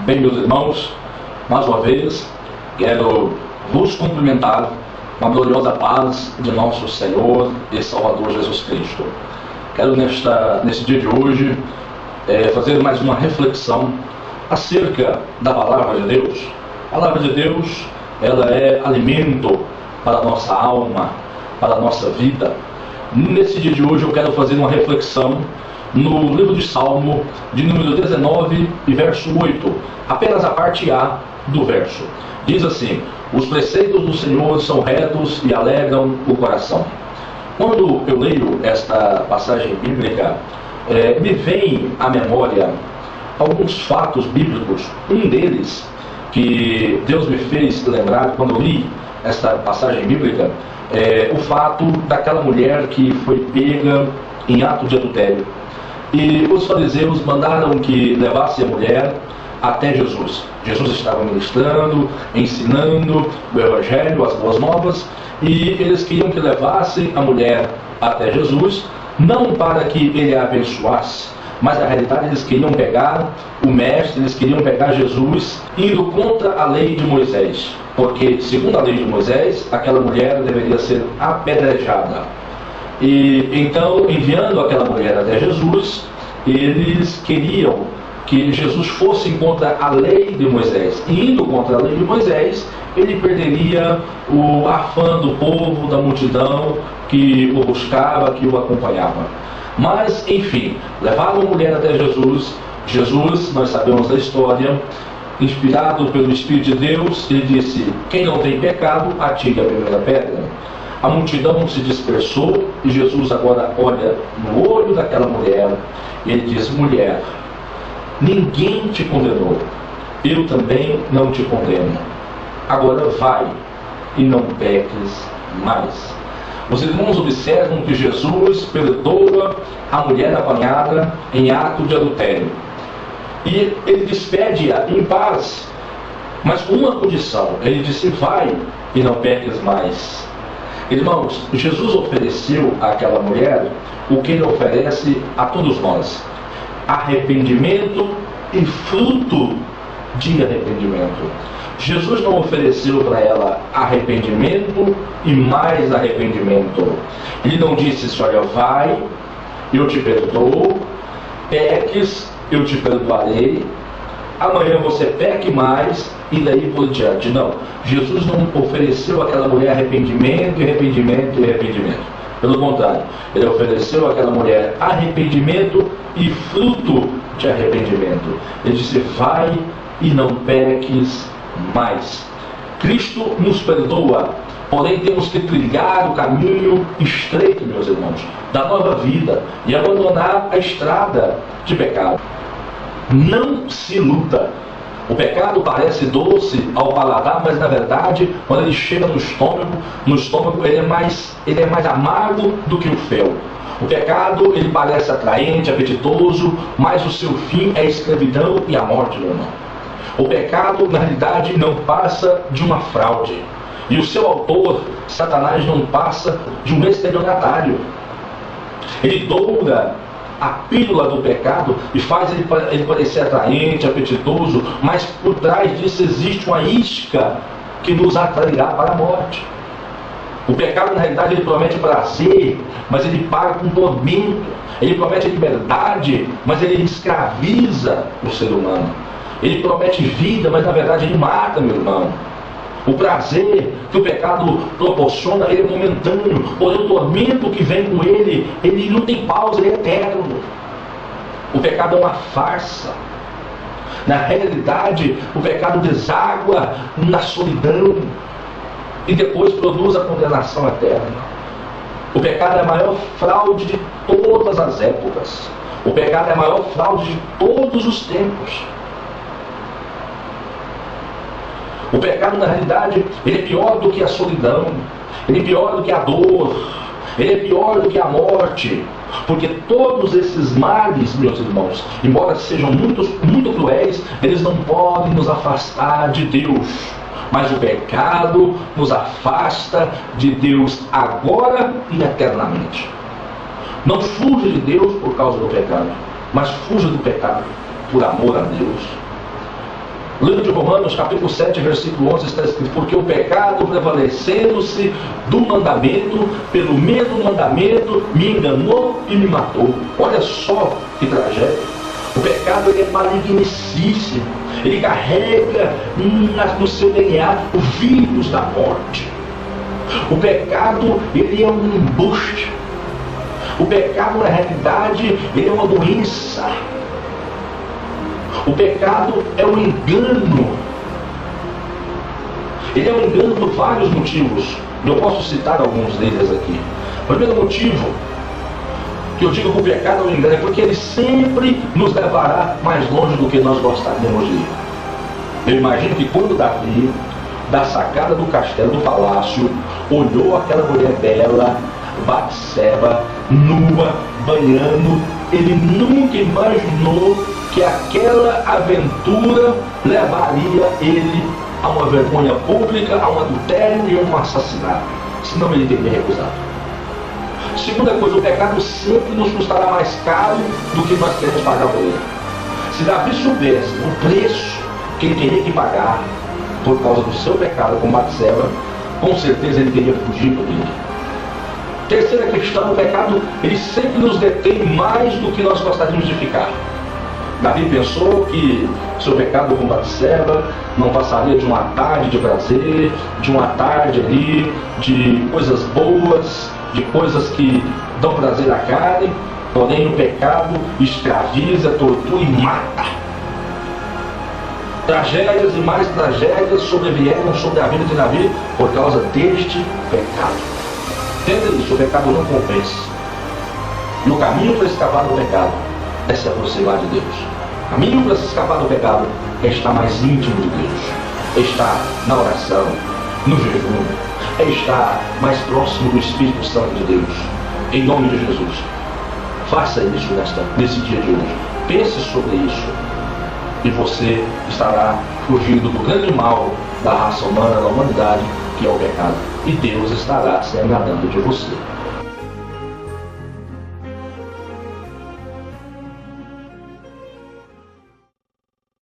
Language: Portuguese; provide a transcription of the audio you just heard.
Bem, meus irmãos, mais uma vez quero vos cumprimentar com a gloriosa paz de nosso Senhor e Salvador Jesus Cristo. Quero nesse dia de hoje fazer mais uma reflexão acerca da Palavra de Deus. A Palavra de Deus, ela é alimento para a nossa alma, para a nossa vida. Nesse dia de hoje eu quero fazer uma reflexão no livro de Salmo, de número 19 e verso 8, apenas a parte A do verso. Diz assim: os preceitos do Senhor são retos e alegram o coração. Quando eu leio esta passagem bíblica, me vem à memória alguns fatos bíblicos. Um deles, que Deus me fez lembrar quando li esta passagem bíblica, é o fato daquela mulher que foi pega em ato de adultério. E os fariseus mandaram que levasse a mulher até Jesus. Jesus estava ministrando, ensinando o Evangelho, as boas novas, e eles queriam que levassem a mulher até Jesus, não para que ele a abençoasse, mas na realidade eles queriam pegar o mestre, eles queriam pegar Jesus indo contra a lei de Moisés, porque segundo a lei de Moisés, aquela mulher deveria ser apedrejada. E então, enviando aquela mulher até Jesus, eles queriam que Jesus fosse contra a lei de Moisés. E indo contra a lei de Moisés, ele perderia o afã do povo, da multidão que o buscava, que o acompanhava. Mas, enfim, levaram a mulher até Jesus. Jesus, nós sabemos da história, inspirado pelo Espírito de Deus, ele disse: quem não tem pecado, atire a primeira pedra. A multidão se dispersou e Jesus agora olha no olho daquela mulher e ele diz: mulher, ninguém te condenou, eu também não te condeno. Agora vai e não peques mais. Os irmãos observam que Jesus perdoa a mulher apanhada em ato de adultério. E ele despede-a em paz, mas com uma condição. Ele disse: vai e não peques mais. Irmãos, Jesus ofereceu àquela mulher o que ele oferece a todos nós: arrependimento e fruto de arrependimento. Jesus não ofereceu para ela arrependimento e mais arrependimento. Ele não disse: olha, vai, eu te perdoo, peques, eu te perdoarei, amanhã você peque mais e daí por diante. Não, Jesus não ofereceu àquela mulher arrependimento, arrependimento e arrependimento. Pelo contrário, ele ofereceu àquela mulher arrependimento e fruto de arrependimento. Ele disse: vai e não peques mais. Cristo nos perdoa, porém temos que trilhar o caminho estreito, meus irmãos, da nova vida e abandonar a estrada de pecado. Não se iluda. O pecado parece doce ao paladar, mas na verdade, quando ele chega no estômago ele é mais amargo do que o fel. O pecado, ele parece atraente, apetitoso, mas o seu fim é a escravidão e a morte, meu irmão. O pecado, na realidade, não passa de uma fraude. E o seu autor, Satanás, não passa de um estelionatário. Ele doura a pílula do pecado e faz ele parecer atraente, apetitoso, mas por trás disso existe uma isca que nos atrairá para a morte. O pecado, na realidade, ele promete prazer, mas ele paga com tormento. Ele promete liberdade, mas ele escraviza o ser humano. Ele promete vida, mas na verdade ele mata, meu irmão. O prazer que o pecado proporciona, ele é momentâneo, porém o tormento que vem com ele, ele não tem pausa, ele é eterno. O pecado é uma farsa. Na realidade, o pecado deságua na solidão e depois produz a condenação eterna. O pecado é a maior fraude de todas as épocas. O pecado é a maior fraude de todos os tempos. O pecado, na realidade, ele é pior do que a solidão, ele é pior do que a dor, ele é pior do que a morte, porque todos esses males, meus irmãos, embora sejam muito cruéis, eles não podem nos afastar de Deus. Mas o pecado nos afasta de Deus agora e eternamente. Não fuja de Deus por causa do pecado, mas fuja do pecado por amor a Deus. No livro de Romanos, capítulo 7, versículo 11, está escrito: porque o pecado, prevalecendo-se do mandamento, pelo mesmo mandamento, me enganou e me matou. Olha só que tragédia. O pecado, ele é malignicíssimo. Ele carrega no seu DNA o vírus da morte. O pecado, ele é um embuste. O pecado, na realidade, ele é uma doença. O pecado é um engano. Ele é um engano por vários motivos. Eu posso citar alguns deles aqui. O primeiro motivo que eu digo que o pecado é um engano é porque ele sempre nos levará mais longe do que nós gostaríamos de ir. Eu imagino que quando Davi, da sacada do castelo, do palácio, olhou aquela mulher bela, Batseba, nua, banhando, ele nunca imaginou que aquela aventura levaria ele a uma vergonha pública, a um adultério e a um assassinato. Senão ele teria recusado. Segunda coisa, o pecado sempre nos custará mais caro do que nós queremos pagar por ele. Se Davi soubesse o preço que ele teria que pagar por causa do seu pecado com Batseba, com certeza ele teria fugido dele. Terceira questão, o pecado, ele sempre nos detém mais do que nós gostaríamos de ficar. Davi pensou que seu pecado com Batseba não passaria de uma tarde de prazer, de uma tarde ali, de coisas boas, de coisas que dão prazer à carne, porém o pecado escraviza, tortura e mata. Tragédias e mais tragédias sobrevieram sobre a vida de Davi por causa deste pecado. Entenda isso, o pecado não compensa. E o caminho para escapar do pecado é se aproximar de Deus. O caminho para se escapar do pecado é estar mais íntimo de Deus, é estar na oração, no jejum, é estar mais próximo do Espírito Santo de Deus. Em nome de Jesus, faça isso nesse dia de hoje. Pense sobre isso e você estará fugindo do grande mal da raça humana, da humanidade, que é o pecado. E Deus estará se agradando de você.